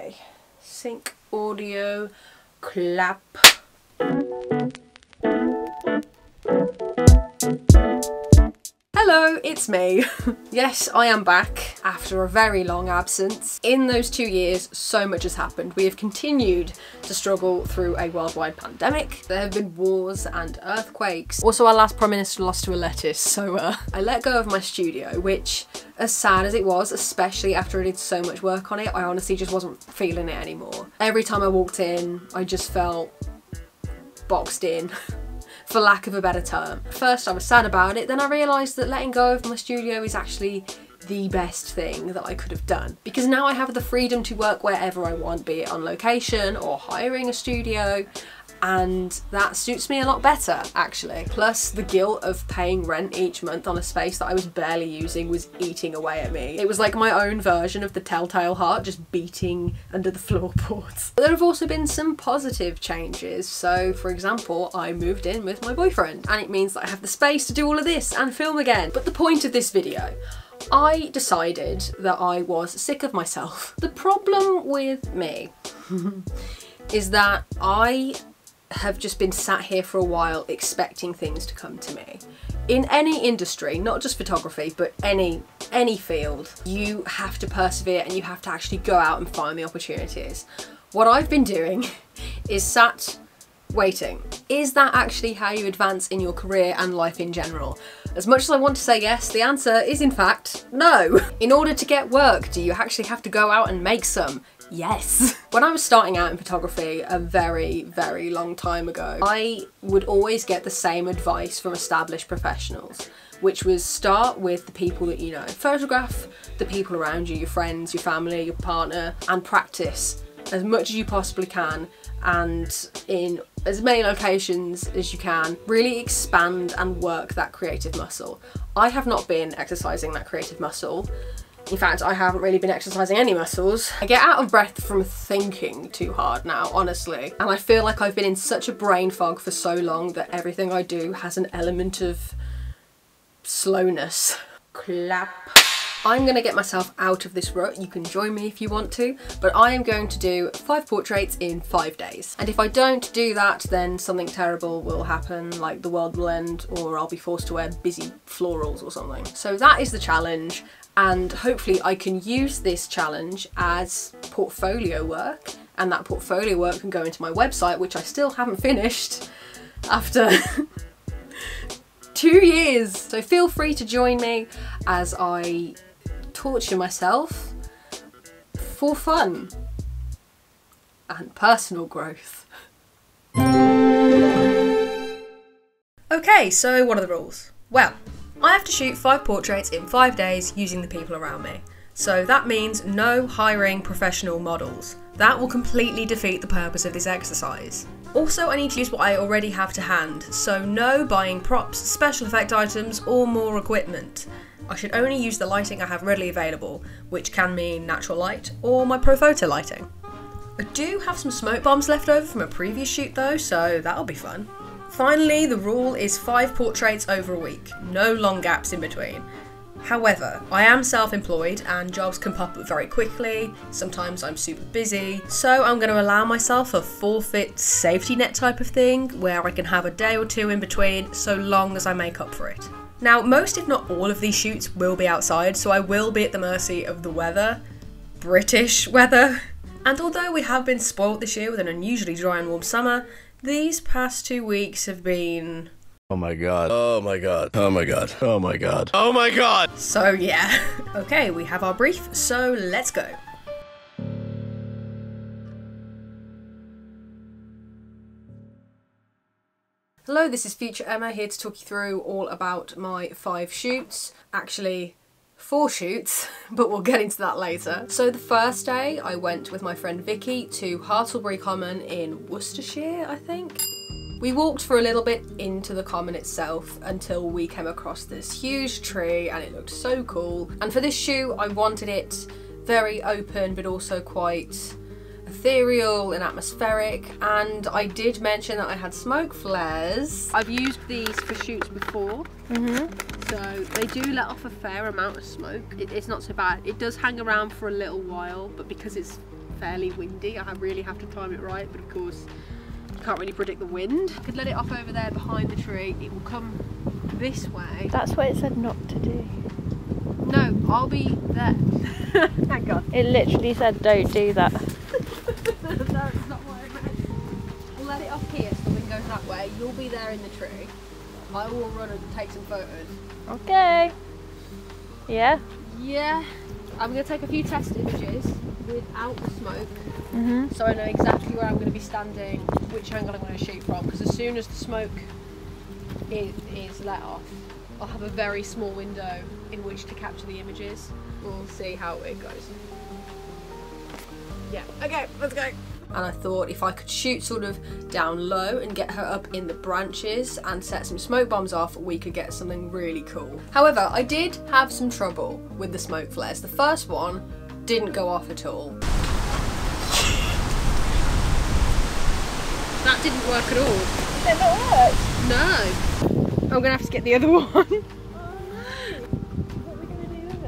Okay, sync audio, clap. Hello, it's me. Yes, I am back after a very long absence. In those 2 years, so much has happened. We have continued to struggle through a worldwide pandemic. There have been wars and earthquakes. Also, our last Prime Minister lost to a lettuce, so I let go of my studio, which, as sad as it was, especially after I did so much work on it, I honestly just wasn't feeling it anymore. Every time I walked in, I just felt boxed in. For lack of a better term. First I was sad about it, then I realised that letting go of my studio is actually the best thing that I could have done. Because now I have the freedom to work wherever I want, be it on location or hiring a studio, and that suits me a lot better, actually. Plus, the guilt of paying rent each month on a space that I was barely using was eating away at me. It was like my own version of the telltale heart just beating under the floorboards. But there have also been some positive changes. So, for example, I moved in with my boyfriend, and it means that I have the space to do all of this and film again. But the point of this video, I decided that I was sick of myself. The problem with me is that I have just been sat here for a while expecting things to come to me. In any industry, not just photography, but any field, you have to persevere and you have to actually go out and find the opportunities. What I've been doing is sat waiting. Is that actually how you advance in your career and life in general? As much as I want to say yes, the answer is in fact no. In order to get work, do you actually have to go out and make some? Yes. When I was starting out in photography a very, very long time ago, I would always get the same advice from established professionals, which was start with the people that you know. Photograph the people around you, your friends, your family, your partner, and practice as much as you possibly can, and in as many locations as you can. Really expand and work that creative muscle. I have not been exercising that creative muscle. In fact, I haven't really been exercising any muscles. I get out of breath from thinking too hard now, honestly. And I feel like I've been in such a brain fog for so long that everything I do has an element of slowness. Clap. I'm gonna get myself out of this rut. You can join me if you want to, but I am going to do 5 portraits in 5 days. And if I don't do that, then something terrible will happen, like the world will end, or I'll be forced to wear busy florals or something. So that is the challenge. And hopefully I can use this challenge as portfolio work, and that portfolio work can go into my website, which I still haven't finished after 2 years. So feel free to join me as I torture myself for fun and personal growth. Okay, so what are the rules? Well, I have to shoot 5 portraits in 5 days using the people around me. So that means no hiring professional models. That will completely defeat the purpose of this exercise. Also, I need to use what I already have to hand, so no buying props, special effect items, or more equipment. I should only use the lighting I have readily available, which can mean natural light or my Profoto lighting. I do have some smoke bombs left over from a previous shoot though, so that'll be fun. Finally, the rule is 5 portraits over a week, no long gaps in between. However, I am self-employed and jobs can pop up very quickly, sometimes I'm super busy, so I'm going to allow myself a forfeit safety net type of thing where I can have a day or 2 in between so long as I make up for it. Now, most if not all of these shoots will be outside, so I will be at the mercy of the weather, British weather. And although we have been spoilt this year with an unusually dry and warm summer, these past 2 weeks have been... oh my god, oh my god, oh my god, oh my god, oh my god! So yeah. Okay, we have our brief, so let's go. Hello, this is Future Emma here to talk you through all about my 5 shoots. Actually, 4 shoots, but we'll get into that later. So the first day I went with my friend Vicky to Hartlebury Common in Worcestershire, I think. We walked for a little bit into the common itself until we came across this huge tree and it looked so cool. And for this shoot I wanted it very open but also quite ethereal and atmospheric, and I did mention that I had smoke flares. I've used these for shoots before. So they do let off a fair amount of smoke. It's not so bad. It does hang around for a little while, but because it's fairly windy, I really have to time it right. But of course, you can't really predict the wind. I could let it off over there behind the tree. It will come this way. That's what it said not to do. No, I'll be there. Hang on. It literally said don't do that. No, it's not what I meant. We'll let it off here so the wind goes that way. You'll be there in the tree. I will run and take some photos. Okay. Yeah? Yeah. I'm going to take a few test images without the smoke. Mm-hmm. So I know exactly where I'm going to be standing, which angle I'm going to shoot from, because as soon as the smoke is let off, I'll have a very small window in which to capture the images. We'll see how it goes. Yeah, okay, let's go. And I thought if I could shoot sort of down low and get her up in the branches and set some smoke bombs off, we could get something really cool. However, I did have some trouble with the smoke flares. The first one didn't go off at all. That didn't work at all. Did it not work? No. I'm gonna have to get the other one. Oh no. What are we going to do with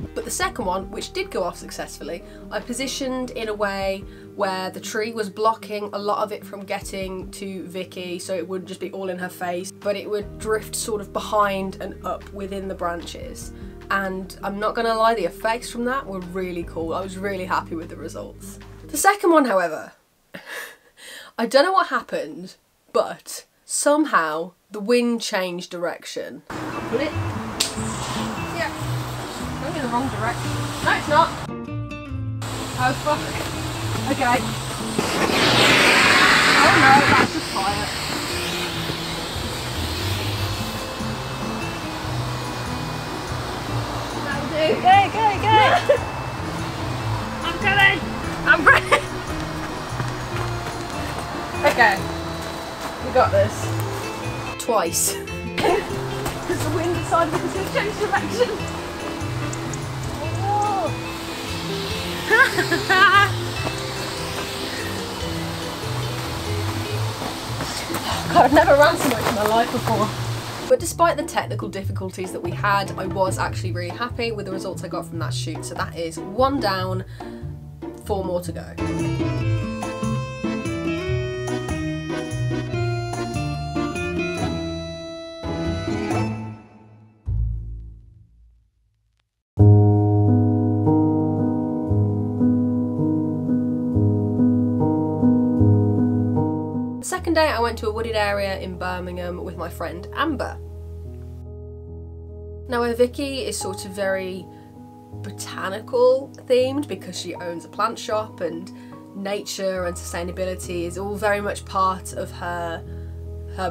it? But the second one, which did go off successfully, I positioned in a way where the tree was blocking a lot of it from getting to Vicky, so it would just be all in her face, but it would drift sort of behind and up within the branches. And I'm not gonna lie, the effects from that were really cool. I was really happy with the results. The second one, however, I don't know what happened, but somehow the wind changed direction. I'll put it. Yeah. Going in the wrong direction. No, it's not. Oh fuck. Okay. Oh no, that's just fire. That'll do. Go! I'm coming! I'm ready! Okay. We got this. Twice. Because the wind decided it was going to change direction. Oh. God, I've never ran so much in my life before. But despite the technical difficulties that we had, I was actually really happy with the results I got from that shoot. So that is 1 down, 4 more to go. Second day I went to a wooded area in Birmingham with my friend Amber. Now Vicky is sort of very botanical themed because she owns a plant shop, and nature and sustainability is all very much part of her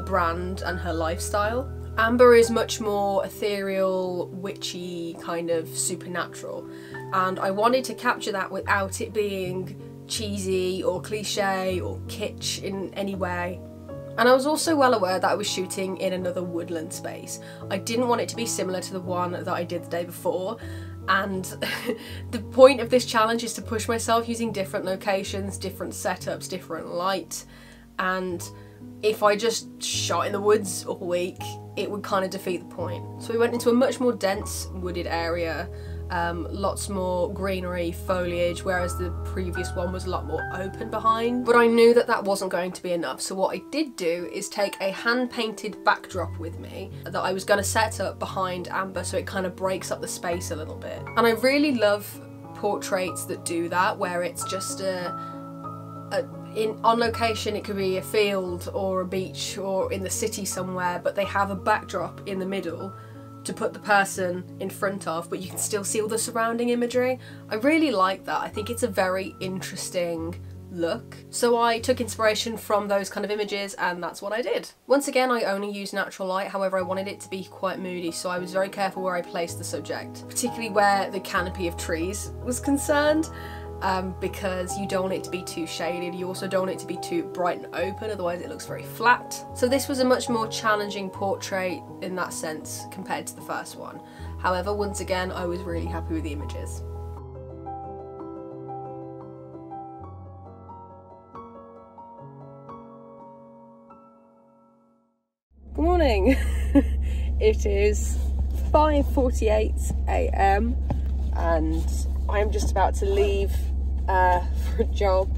brand and her lifestyle. Amber is much more ethereal, witchy, kind of supernatural, and I wanted to capture that without it being cheesy or cliche or kitsch in any way. And I was also well aware that I was shooting in another woodland space. I didn't want it to be similar to the one that I did the day before, and the point of this challenge is to push myself using different locations, different setups, different light, and if I just shot in the woods all week, it would kind of defeat the point. So we went into a much more dense wooded area, lots more greenery, foliage, whereas the previous one was a lot more open behind. But I knew that that wasn't going to be enough, so what I did do is take a hand-painted backdrop with me that I was going to set up behind Amber so it kind of breaks up the space a little bit. And I really love portraits that do that, where it's just on location. It could be a field or a beach or in the city somewhere, but they have a backdrop in the middle to put the person in front of, but you can still see all the surrounding imagery. I really like that. I think it's a very interesting look. So I took inspiration from those kind of images, and that's what I did. Once again, I only used natural light, however I wanted it to be quite moody, so I was very careful where I placed the subject, particularly where the canopy of trees was concerned. Because you don't want it to be too shaded, you also don't want it to be too bright and open, otherwise it looks very flat. So this was a much more challenging portrait in that sense compared to the first one. However, once again, I was really happy with the images. Good morning! It is 5:48 AM and I'm just about to leave for a job.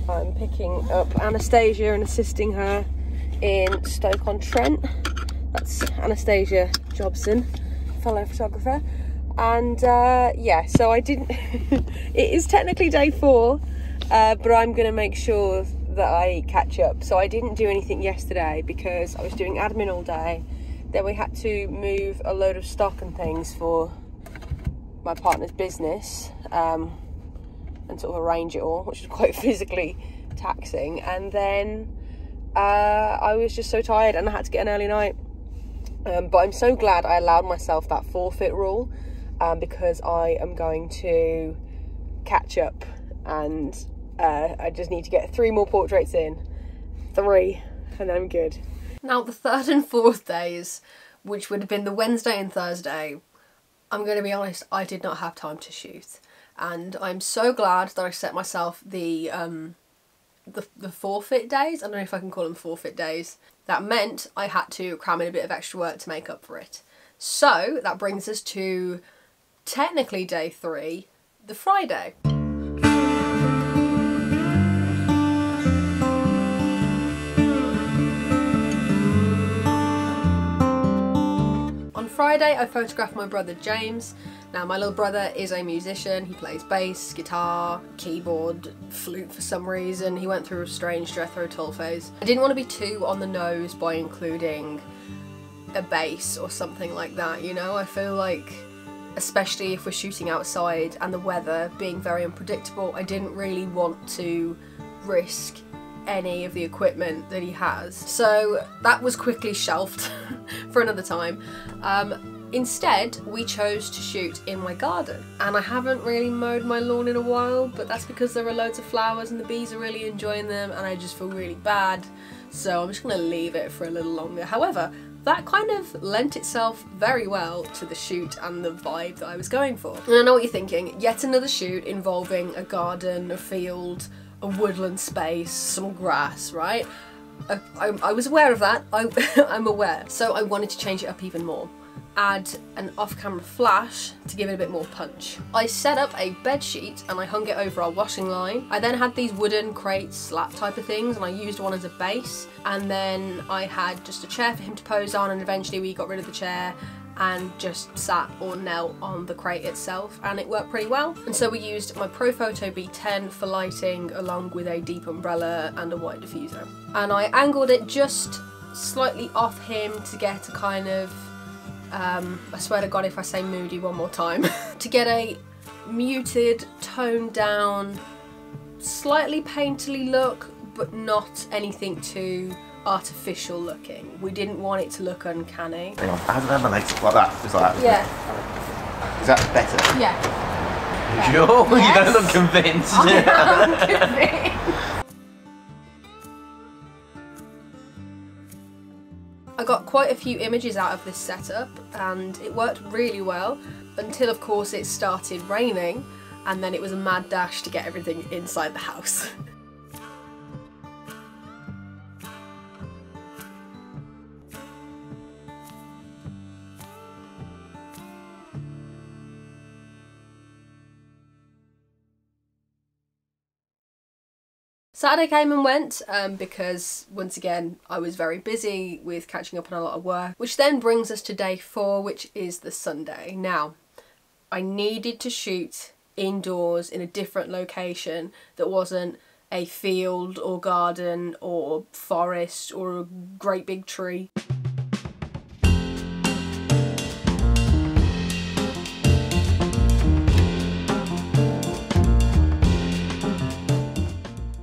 I'm picking up Anastasia and assisting her in Stoke-on-Trent. That's Anastasia Jobson, fellow photographer. And yeah, so I didn't, it is technically day 4, but I'm gonna make sure that I catch up. So I didn't do anything yesterday because I was doing admin all day. Then we had to move a load of stock and things for my partner's business and sort of arrange it all, which was quite physically taxing. And then I was just so tired and I had to get an early night. But I'm so glad I allowed myself that forfeit rule because I am going to catch up and I just need to get 3 more portraits in. 3, and then I'm good. Now the 3rd and 4th days, which would have been the Wednesday and Thursday, I'm going to be honest, I did not have time to shoot. And I'm so glad that I set myself the forfeit days. I don't know if I can call them forfeit days. That meant I had to cram in a bit of extra work to make up for it. So that brings us to technically day 3, the Friday. On Friday I photographed my brother James. Now my little brother is a musician, he plays bass, guitar, keyboard, flute for some reason. He went through a strange Jethro Tull phase. I didn't want to be too on the nose by including a bass or something like that, you know? I feel like, especially if we're shooting outside and the weather being very unpredictable, I didn't really want to risk any of the equipment that he has. So that was quickly shelved for another time. Instead, we chose to shoot in my garden, and I haven't really mowed my lawn in a while, but that's because there are loads of flowers and the bees are really enjoying them and I just feel really bad, so I'm just gonna leave it for a little longer. However, that kind of lent itself very well to the shoot and the vibe that I was going for. And I know what you're thinking, yet another shoot involving a garden, a field, a woodland space, some grass, right? I was aware of that, I'm aware. So I wanted to change it up even more. Add an off-camera flash to give it a bit more punch. I set up a bed sheet and I hung it over our washing line. I then had these wooden crates, slat type of things, and I used one as a base. And then I had just a chair for him to pose on, and eventually we got rid of the chair and just sat or knelt on the crate itself, and it worked pretty well. And so we used my Profoto B10 for lighting, along with a deep umbrella and a white diffuser. And I angled it just slightly off him to get a kind of I swear to God if I say moody one more time, to get a muted, toned down, slightly painterly look, but not anything too artificial looking. We didn't want it to look uncanny. Hang on, I haven't had my legs like that, just like that. Yeah. Is that better? Yeah. Sure? Yes. You don't look convinced. I am convinced. I got quite a few images out of this setup and it worked really well until of course it started raining, and then it was a mad dash to get everything inside the house. Saturday came and went because, once again, I was very busy with catching up on a lot of work, which then brings us to day 4, which is the Sunday. Now, I needed to shoot indoors in a different location that wasn't a field or garden or forest or a great big tree.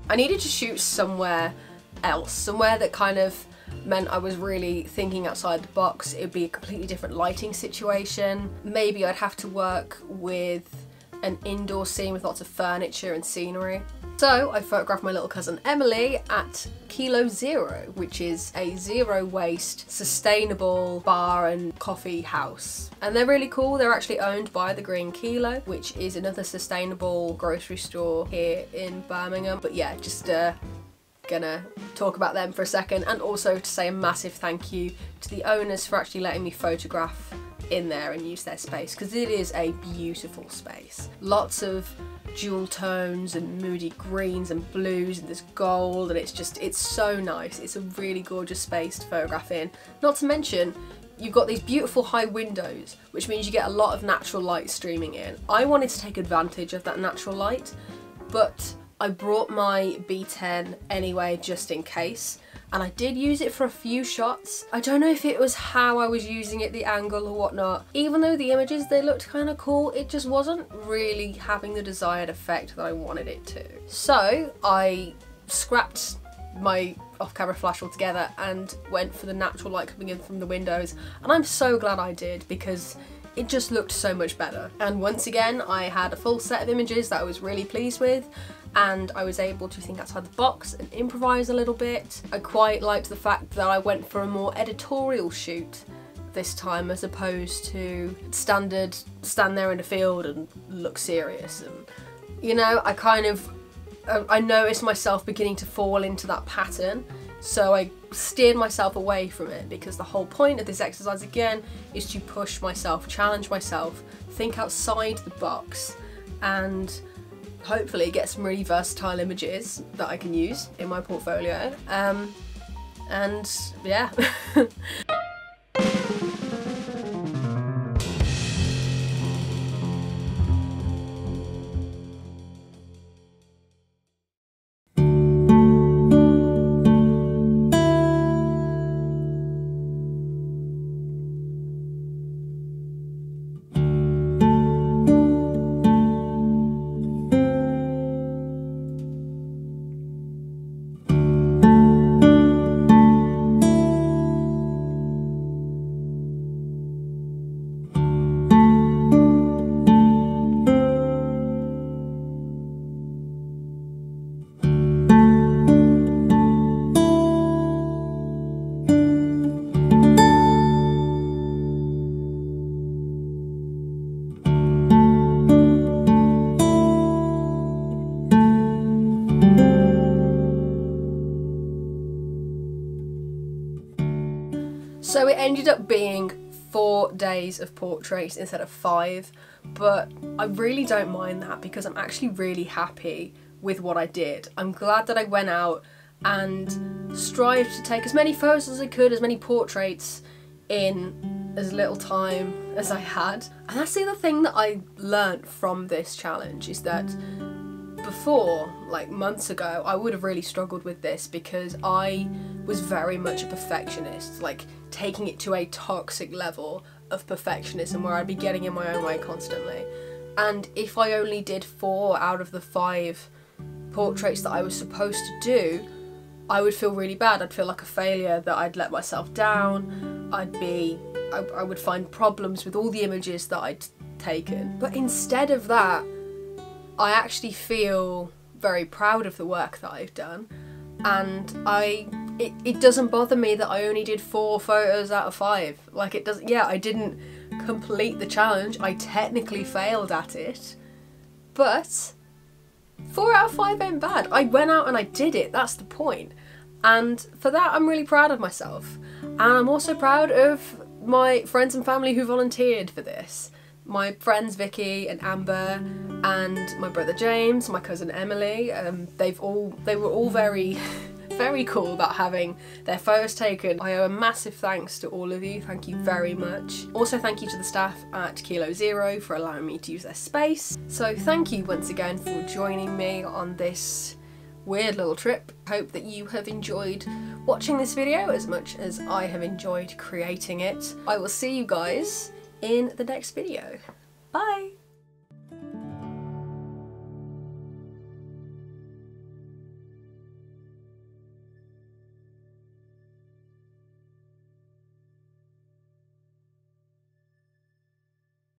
I needed to shoot somewhere else, somewhere that kind of meant I was really thinking outside the box. It would be a completely different lighting situation. Maybe I'd have to work with an indoor scene with lots of furniture and scenery. So I photographed my little cousin Emily at Kilo Zero, which is a zero waste, sustainable bar and coffee house. And they're really cool. They're actually owned by the Green Kilo, which is another sustainable grocery store here in Birmingham. But yeah, just gonna talk about them for a second, and also to say a massive thank you to the owners for actually letting me photograph in there and use their space, because it is a beautiful space. Lots of jewel tones and moody greens and blues, and there's gold, and it's so nice. It's a really gorgeous space to photograph in. Not to mention, you've got these beautiful high windows, which means you get a lot of natural light streaming in. I wanted to take advantage of that natural light, but I brought my B10 anyway, just in case, and I did use it for a few shots. I don't know if it was how I was using it, the angle or whatnot. Even though the images, they looked kind of cool, it just wasn't really having the desired effect that I wanted it to. So I scrapped my off-camera flash altogether and went for the natural light coming in from the windows, and I'm so glad I did, because it just looked so much better. And once again, I had a full set of images that I was really pleased with, and I was able to think outside the box and improvise a little bit. I quite liked the fact that I went for a more editorial shoot this time, as opposed to stand there in a field and look serious. And you know, I noticed myself beginning to fall into that pattern, so I steered myself away from it, because the whole point of this exercise again is to push myself, challenge myself, think outside the box, and hopefully get some really versatile images that I can use in my portfolio. And yeah. So it ended up being 4 days of portraits instead of 5, but I really don't mind that, because I'm actually really happy with what I did. I'm glad that I went out and strived to take as many photos as I could, as many portraits in as little time as I had. And that's the other thing that I learnt from this challenge, is that before, like months ago, I would have really struggled with this, because I was very much a perfectionist, like taking it to a toxic level of perfectionism where I'd be getting in my own way constantly. And if I only did 4 out of the 5 portraits that I was supposed to do, I would feel really bad. I'd feel like a failure, that I'd let myself down. I would find problems with all the images that I'd taken. But instead of that, I actually feel very proud of the work that I've done, and it doesn't bother me that I only did 4 photos out of 5. Like, it doesn't, yeah, I didn't complete the challenge, I technically failed at it, but 4 out of 5 ain't bad. I went out and I did it, that's the point. And for that, I'm really proud of myself. And I'm also proud of my friends and family who volunteered for this. My friends Vicky and Amber, and my brother James, my cousin Emily. They were all very very cool about having their photos taken. I owe a massive thanks to all of you. Thank you very much. Also thank you to the staff at Kilo Zero for allowing me to use their space. So thank you once again for joining me on this weird little trip. Hope that you have enjoyed watching this video as much as I have enjoyed creating it. I will see you guys in the next video. Bye!